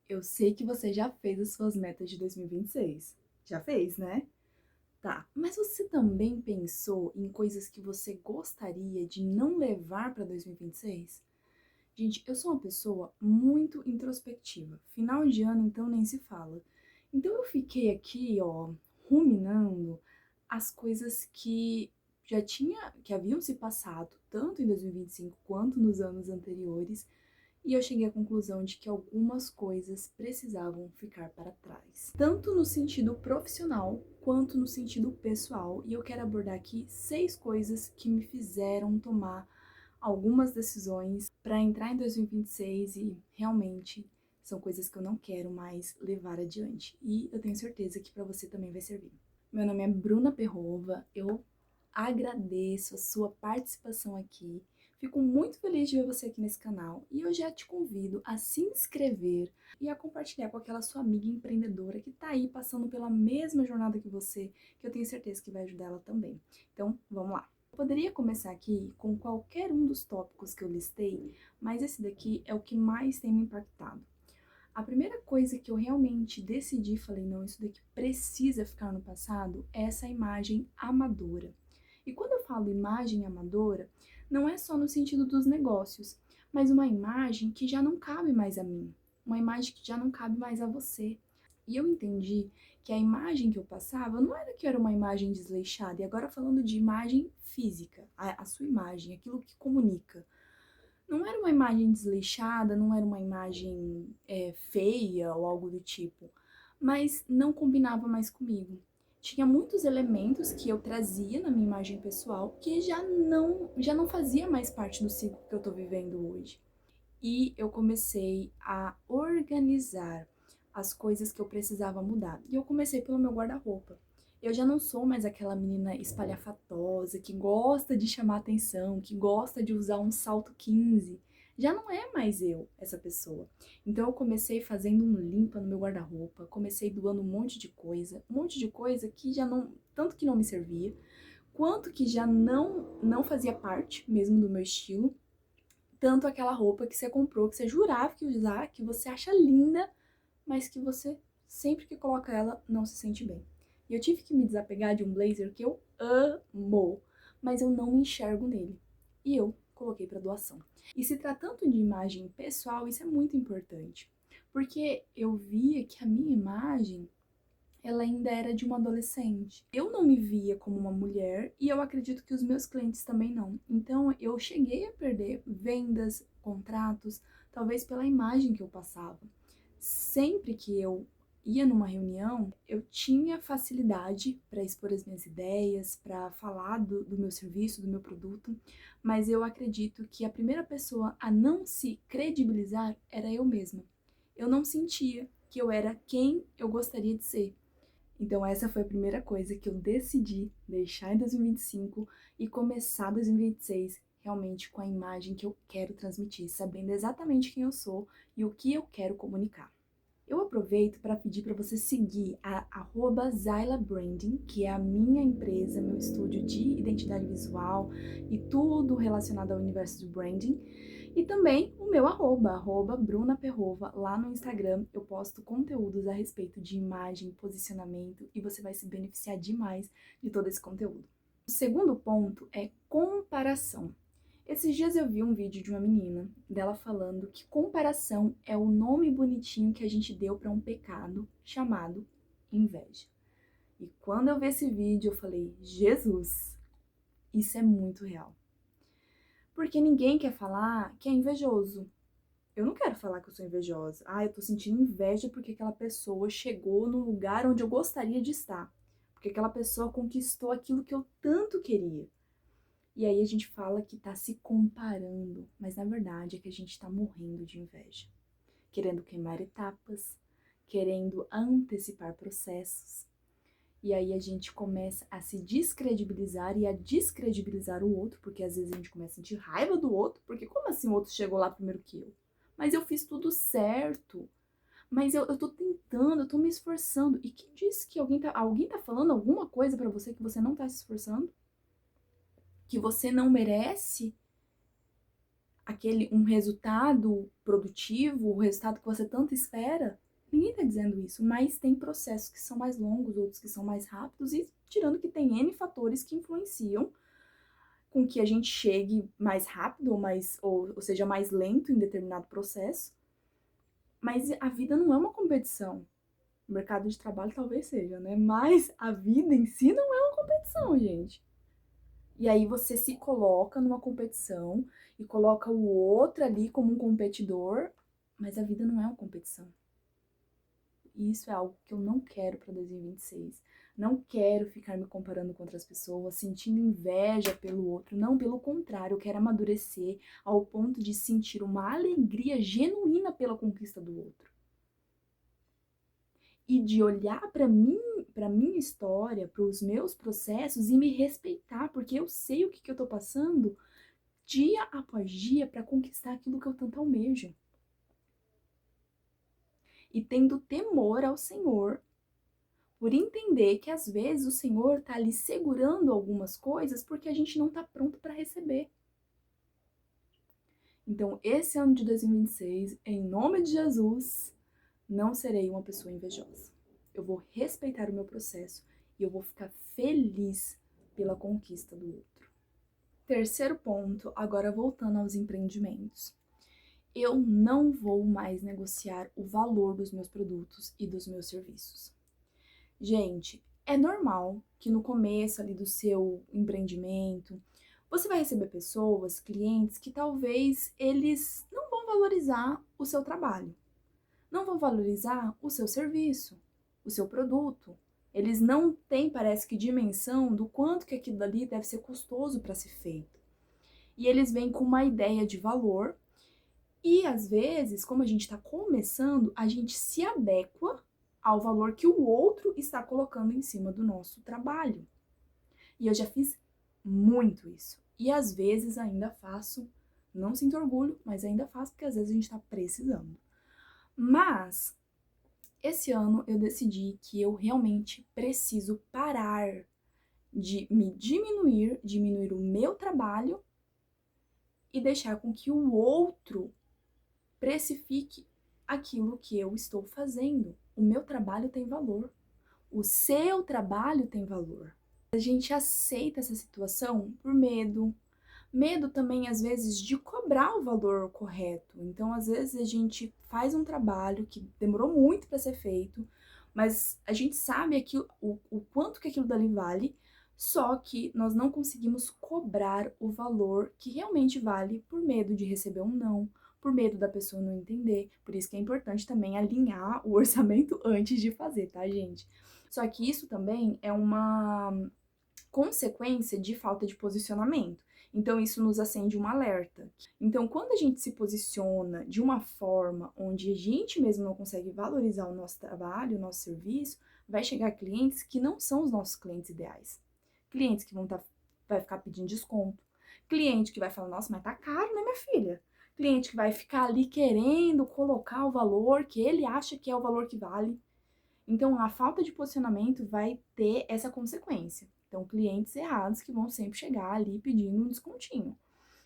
Eu sei que você já fez as suas metas de 2026. Já fez, né? Tá, mas você também pensou em coisas que você gostaria de não levar para 2026? Gente, eu sou uma pessoa muito introspectiva. Final de ano, então, nem se fala. Então eu fiquei aqui, ó, ruminando as coisas que haviam se passado, tanto em 2025 quanto nos anos anteriores, e eu cheguei à conclusão de que algumas coisas precisavam ficar para trás, tanto no sentido profissional quanto no sentido pessoal. E eu quero abordar aqui 6 coisas que me fizeram tomar algumas decisões para entrar em 2026 e realmente são coisas que eu não quero mais levar adiante. E eu tenho certeza que para você também vai servir. Meu nome é Bruna Perrova, eu agradeço a sua participação aqui. Fico muito feliz de ver você aqui nesse canal e eu já te convido a se inscrever e a compartilhar com aquela sua amiga empreendedora que está aí passando pela mesma jornada que você, que eu tenho certeza que vai ajudar ela também. Então, vamos lá. Eu poderia começar aqui com qualquer um dos tópicos que eu listei, mas esse daqui é o que mais tem me impactado. A primeira coisa que eu realmente decidi, falei, não, isso daqui precisa ficar no passado, é essa imagem amadora. E quando eu falo imagem amadora, não é só no sentido dos negócios, mas uma imagem que já não cabe mais a mim, uma imagem que já não cabe mais a você. E eu entendi que a imagem que eu passava não era que era uma imagem desleixada, e agora falando de imagem física, a sua imagem, aquilo que comunica. Não era uma imagem desleixada, não era uma imagem feia ou algo do tipo, mas não combinava mais comigo. Tinha muitos elementos que eu trazia na minha imagem pessoal que já não fazia mais parte do ciclo que eu tô vivendo hoje. E eu comecei a organizar as coisas que eu precisava mudar. E eu comecei pelo meu guarda-roupa. Eu já não sou mais aquela menina espalhafatosa que gosta de chamar atenção, que gosta de usar um salto 15. Já não é mais eu, essa pessoa. Então eu comecei fazendo um limpa no meu guarda-roupa, comecei doando um monte de coisa que já não, tanto que não me servia, quanto que já não fazia parte mesmo do meu estilo, tanto aquela roupa que você comprou, que você jurava que ia usar, que você acha linda, mas que você, sempre que coloca ela, não se sente bem. E eu tive que me desapegar de um blazer que eu amo, mas eu não me enxergo nele. E eu coloquei para doação. E se tratando de imagem pessoal, isso é muito importante, porque eu via que a minha imagem ela ainda era de uma adolescente. Eu não me via como uma mulher e eu acredito que os meus clientes também não. Então eu cheguei a perder vendas, contratos, talvez pela imagem que eu passava. Sempre que eu ia numa reunião, eu tinha facilidade para expor as minhas ideias, para falar do meu serviço, do meu produto, mas eu acredito que a primeira pessoa a não se credibilizar era eu mesma. Eu não sentia que eu era quem eu gostaria de ser. Então essa foi a primeira coisa que eu decidi deixar em 2025 e começar 2026 realmente com a imagem que eu quero transmitir, sabendo exatamente quem eu sou e o que eu quero comunicar. Eu aproveito para pedir para você seguir a @zylabranding, que é a minha empresa, meu estúdio de identidade visual e tudo relacionado ao universo do branding. E também o meu Bruna Perrova, lá no Instagram. Eu posto conteúdos a respeito de imagem, posicionamento e você vai se beneficiar demais de todo esse conteúdo. O segundo ponto é comparação. Esses dias eu vi um vídeo de uma menina, dela falando que comparação é o nome bonitinho que a gente deu para um pecado chamado inveja. E quando eu vi esse vídeo, eu falei, Jesus, isso é muito real. Porque ninguém quer falar que é invejoso. Eu não quero falar que eu sou invejosa. Ah, eu tô sentindo inveja porque aquela pessoa chegou no lugar onde eu gostaria de estar. Porque aquela pessoa conquistou aquilo que eu tanto queria. E aí a gente fala que tá se comparando, mas na verdade é que a gente tá morrendo de inveja, querendo queimar etapas, querendo antecipar processos. E aí a gente começa a se descredibilizar e a descredibilizar o outro, porque às vezes a gente começa a sentir raiva do outro, porque como assim o outro chegou lá primeiro que eu? Mas eu fiz tudo certo. Mas eu tô tentando, eu tô me esforçando. E quem disse que alguém tá falando alguma coisa pra você que você não tá se esforçando? Que você não merece um resultado produtivo, o resultado que você tanto espera. Ninguém está dizendo isso, mas tem processos que são mais longos, outros que são mais rápidos, e tirando que tem N fatores que influenciam com que a gente chegue mais rápido ou seja, mais lento em determinado processo. Mas a vida não é uma competição. O mercado de trabalho talvez seja, né? Mas a vida em si não é uma competição, gente. E aí você se coloca numa competição e coloca o outro ali como um competidor, mas a vida não é uma competição. E isso é algo que eu não quero para 2026. Não quero ficar me comparando com outras pessoas, sentindo inveja pelo outro. Não, pelo contrário, eu quero amadurecer ao ponto de sentir uma alegria genuína pela conquista do outro. E de olhar para mim, para minha história, para os meus processos e me respeitar, porque eu sei o que eu tô passando dia após dia para conquistar aquilo que eu tanto almejo. E tendo temor ao Senhor, por entender que às vezes o Senhor tá ali segurando algumas coisas porque a gente não tá pronto para receber. Então, esse ano de 2026, em nome de Jesus, não serei uma pessoa invejosa. Eu vou respeitar o meu processo e eu vou ficar feliz pela conquista do outro. Terceiro ponto, agora voltando aos empreendimentos. Eu não vou mais negociar o valor dos meus produtos e dos meus serviços. Gente, é normal que no começo ali do seu empreendimento, você vai receber pessoas, clientes, que talvez eles não vão valorizar o seu trabalho, não vão valorizar o seu serviço, o seu produto. Eles não têm, parece que, dimensão do quanto que aquilo ali deve ser custoso para ser feito. E eles vêm com uma ideia de valor e, às vezes, como a gente está começando, a gente se adequa ao valor que o outro está colocando em cima do nosso trabalho. E eu já fiz muito isso. E às vezes ainda faço, não sinto orgulho, mas ainda faço porque às vezes a gente está precisando. Mas esse ano eu decidi que eu realmente preciso parar de me diminuir o meu trabalho e deixar com que o outro precifique aquilo que eu estou fazendo. O meu trabalho tem valor. O seu trabalho tem valor. A gente aceita essa situação por medo. Medo também, às vezes, de cobrar o valor correto. Então, às vezes, a gente faz um trabalho que demorou muito para ser feito, mas a gente sabe o quanto que aquilo dali vale, só que nós não conseguimos cobrar o valor que realmente vale por medo de receber um não, por medo da pessoa não entender. Por isso que é importante também alinhar o orçamento antes de fazer, tá, gente? Só que isso também é uma consequência de falta de posicionamento. Então, isso nos acende um alerta. Então, quando a gente se posiciona de uma forma onde a gente mesmo não consegue valorizar o nosso trabalho, o nosso serviço, vai chegar clientes que não são os nossos clientes ideais. Clientes que vai ficar pedindo desconto. Cliente que vai falar, nossa, mas tá caro, né, minha filha? Cliente que vai ficar ali querendo colocar o valor que ele acha que é o valor que vale. Então, a falta de posicionamento vai ter essa consequência. Então, clientes errados que vão sempre chegar ali pedindo um descontinho.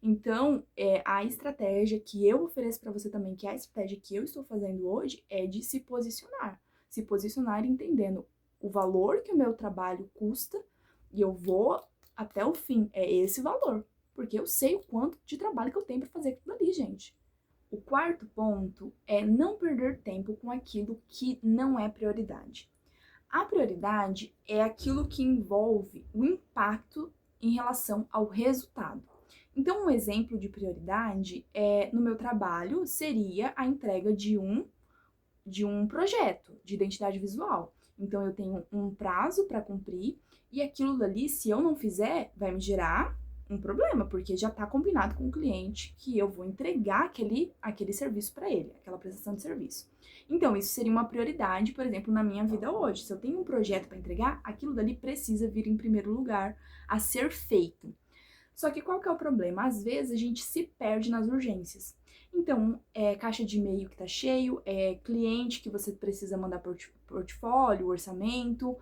Então, a estratégia que eu ofereço para você também, que é a estratégia que eu estou fazendo hoje, é de se posicionar. Se posicionar entendendo o valor que o meu trabalho custa e eu vou até o fim. É esse valor. Porque eu sei o quanto de trabalho que eu tenho para fazer aquilo ali, gente. O quarto ponto é não perder tempo com aquilo que não é prioridade. A prioridade é aquilo que envolve o impacto em relação ao resultado. Então, um exemplo de prioridade no meu trabalho seria a entrega de um projeto de identidade visual. Então, eu tenho um prazo para cumprir e aquilo dali, se eu não fizer, vai me gerar um problema, porque já está combinado com o cliente que eu vou entregar aquele serviço para ele, aquela prestação de serviço. Então, isso seria uma prioridade, por exemplo, na minha vida hoje. Se eu tenho um projeto para entregar, aquilo dali precisa vir em primeiro lugar a ser feito. Só que qual que é o problema? Às vezes a gente se perde nas urgências. Então, caixa de e-mail que tá cheio, cliente que você precisa mandar portfólio, orçamento,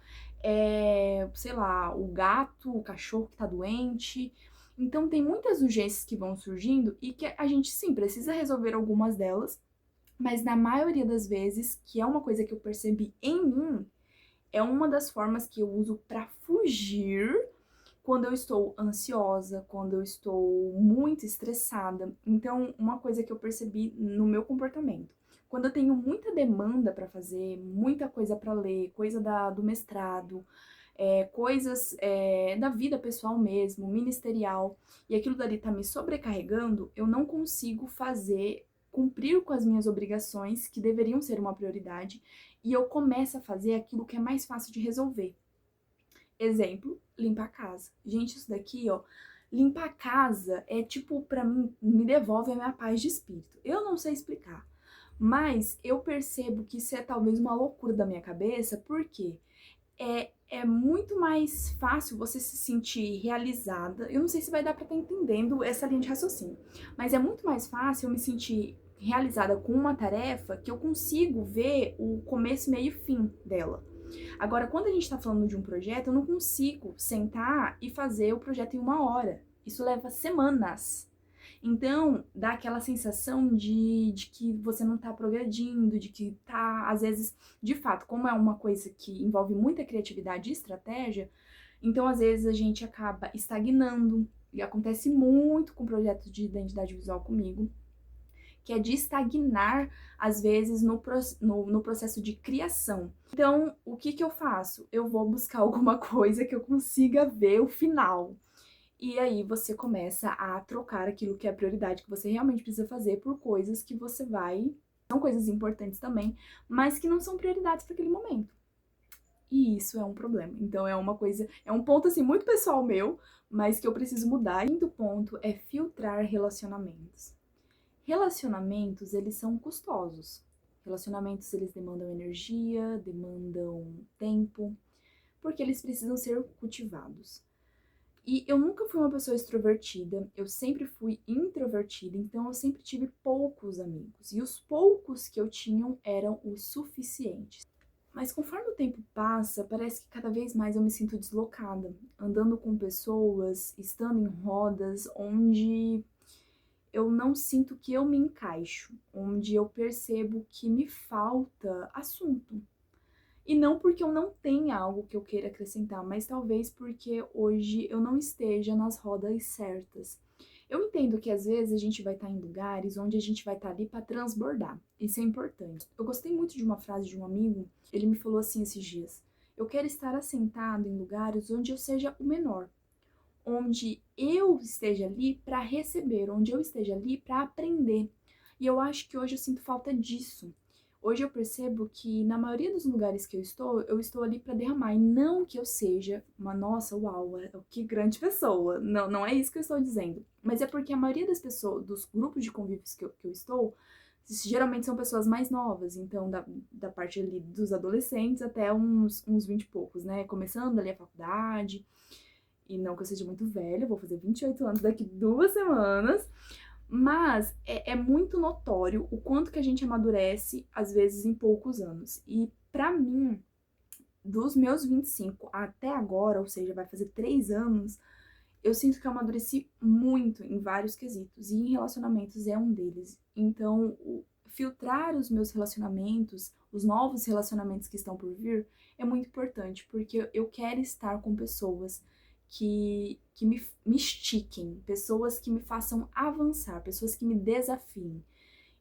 sei lá, o gato, o cachorro que tá doente. Então tem muitas urgências que vão surgindo e que a gente sim precisa resolver algumas delas, mas na maioria das vezes, que é uma coisa que eu percebi em mim, é uma das formas que eu uso para fugir quando eu estou ansiosa, quando eu estou muito estressada. Então, uma coisa que eu percebi no meu comportamento, quando eu tenho muita demanda para fazer, muita coisa para ler, coisa do mestrado, coisas da vida pessoal mesmo, ministerial, e aquilo dali tá me sobrecarregando, eu não consigo cumprir com as minhas obrigações, que deveriam ser uma prioridade, e eu começo a fazer aquilo que é mais fácil de resolver. Exemplo, limpar a casa. Gente, isso daqui, ó, limpar a casa é tipo, pra mim, me devolve a minha paz de espírito. Eu não sei explicar, mas eu percebo que isso é talvez uma loucura da minha cabeça, porque é muito mais fácil você se sentir realizada. Eu não sei se vai dar pra estar entendendo essa linha de raciocínio, mas é muito mais fácil eu me sentir realizada com uma tarefa que eu consigo ver o começo, meio e fim dela. Agora, quando a gente está falando de um projeto, eu não consigo sentar e fazer o projeto em 1 hora. Isso leva semanas. Então, dá aquela sensação de que você não está progredindo, de que tá, às vezes, de fato, como é uma coisa que envolve muita criatividade e estratégia, então, às vezes, a gente acaba estagnando, e acontece muito com projetos de identidade visual comigo, que é de estagnar, às vezes, no processo de criação. Então, o que eu faço? Eu vou buscar alguma coisa que eu consiga ver o final. E aí você começa a trocar aquilo que é a prioridade que você realmente precisa fazer por coisas que você vai. São coisas importantes também, mas que não são prioridades para aquele momento. E isso é um problema. Então é uma coisa, é um ponto assim muito pessoal meu, mas que eu preciso mudar. O quinto ponto é filtrar relacionamentos. Relacionamentos, eles são custosos. Relacionamentos, eles demandam energia, demandam tempo, porque eles precisam ser cultivados. E eu nunca fui uma pessoa extrovertida, eu sempre fui introvertida, então eu sempre tive poucos amigos. E os poucos que eu tinha eram os suficientes. Mas conforme o tempo passa, parece que cada vez mais eu me sinto deslocada, andando com pessoas, estando em rodas onde eu não sinto que eu me encaixo, onde eu percebo que me falta assunto. E não porque eu não tenha algo que eu queira acrescentar, mas talvez porque hoje eu não esteja nas rodas certas. Eu entendo que às vezes a gente vai estar em lugares onde a gente vai estar ali para transbordar. Isso é importante. Eu gostei muito de uma frase de um amigo, ele me falou assim esses dias: eu quero estar assentado em lugares onde eu seja o menor, onde eu esteja ali para receber, onde eu esteja ali para aprender. E eu acho que hoje eu sinto falta disso. Hoje eu percebo que na maioria dos lugares que eu estou ali para derramar, e não que eu seja uma nossa, uau, que grande pessoa. Não, não é isso que eu estou dizendo. Mas é porque a maioria das pessoas, dos grupos de convívios que eu estou, geralmente são pessoas mais novas, então da parte ali dos adolescentes até uns 20 e poucos, né? Começando ali a faculdade. E não que eu seja muito velha, vou fazer 28 anos daqui 2 semanas. Mas é muito notório o quanto que a gente amadurece, às vezes, em poucos anos. E pra mim, dos meus 25 até agora, ou seja, vai fazer 3 anos, eu sinto que eu amadureci muito em vários quesitos. E em relacionamentos é um deles. Então, filtrar os meus relacionamentos, os novos relacionamentos que estão por vir, é muito importante, porque eu quero estar com pessoas que me estiquem, pessoas que me façam avançar, pessoas que me desafiem.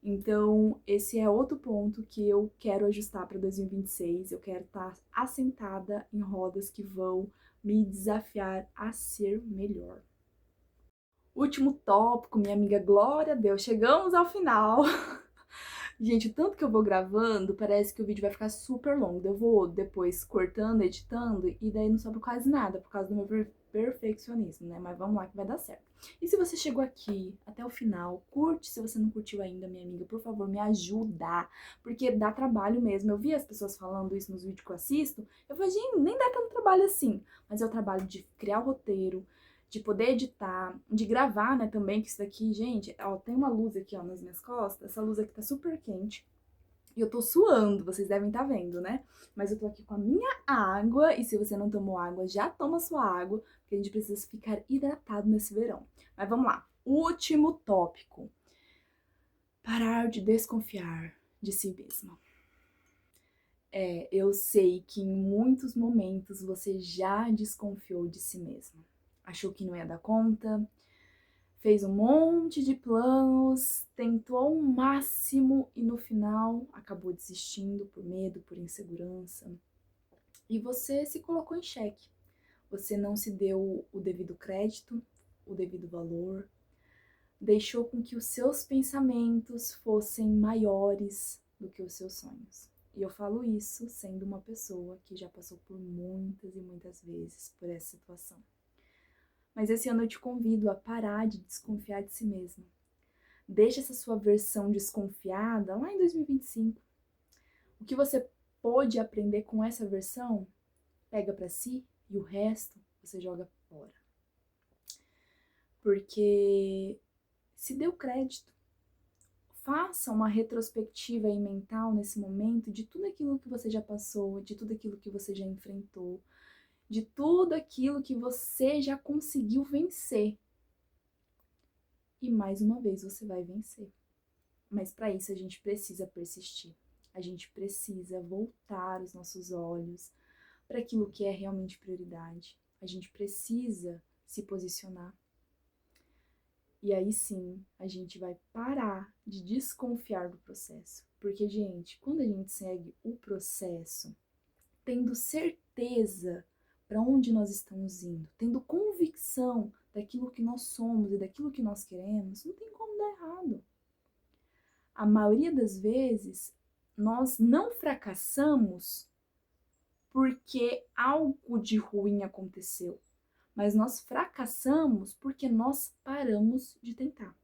Então, esse é outro ponto que eu quero ajustar para 2026. Eu quero estar assentada em rodas que vão me desafiar a ser melhor. Último tópico, minha amiga, glória a Deus, chegamos ao final. Gente, o tanto que eu vou gravando, parece que o vídeo vai ficar super longo. Eu vou depois cortando, editando, e daí não sobra quase nada, por causa do meu perfeccionismo, né? Mas vamos lá que vai dar certo. E se você chegou aqui até o final, curte se você não curtiu ainda, minha amiga, por favor, me ajuda, porque dá trabalho mesmo. Eu vi as pessoas falando isso nos vídeos que eu assisto, eu falei, gente, nem dá tanto trabalho assim. Mas é o trabalho de criar o roteiro, de poder editar, de gravar, né, também, que isso daqui, gente, ó, tem uma luz aqui, ó, nas minhas costas, essa luz aqui tá super quente, E eu tô suando, vocês devem estar vendo, né? Mas eu tô aqui com a minha água, e se você não tomou água, já toma sua água, porque a gente precisa ficar hidratado nesse verão. Mas vamos lá. Último tópico. Parar de desconfiar de si mesma. Eu sei que em muitos momentos você já desconfiou de si mesma. Achou que não ia dar conta, fez um monte de planos, tentou ao máximo e no final acabou desistindo por medo, por insegurança. E você se colocou em xeque. Você não se deu o devido crédito, o devido valor, deixou com que os seus pensamentos fossem maiores do que os seus sonhos. E eu falo isso sendo uma pessoa que já passou por muitas e muitas vezes por essa situação. Mas esse ano eu te convido a parar de desconfiar de si mesma. Deixa essa sua versão desconfiada lá em 2025. O que você pôde aprender com essa versão, pega para si e o resto você joga fora. Porque se deu crédito. Faça uma retrospectiva aí mental nesse momento de tudo aquilo que você já passou, de tudo aquilo que você já enfrentou, de tudo aquilo que você já conseguiu vencer. E mais uma vez você vai vencer. Mas para isso a gente precisa persistir. A gente precisa voltar os nossos olhos para aquilo que é realmente prioridade. A gente precisa se posicionar. E aí sim, a gente vai parar de desconfiar do processo. Porque, gente, quando a gente segue o processo, tendo certeza para onde nós estamos indo, tendo convicção daquilo que nós somos e daquilo que nós queremos, não tem como dar errado. A maioria das vezes, nós não fracassamos porque algo de ruim aconteceu, mas nós fracassamos porque nós paramos de tentar.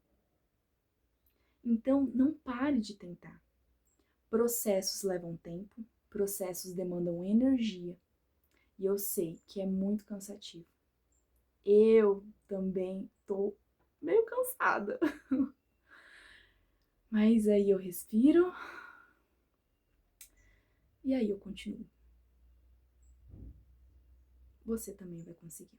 Então, não pare de tentar. Processos levam tempo, processos demandam energia, e eu sei que é muito cansativo. Eu também tô meio cansada. Mas aí eu respiro e aí eu continuo. Você também vai conseguir.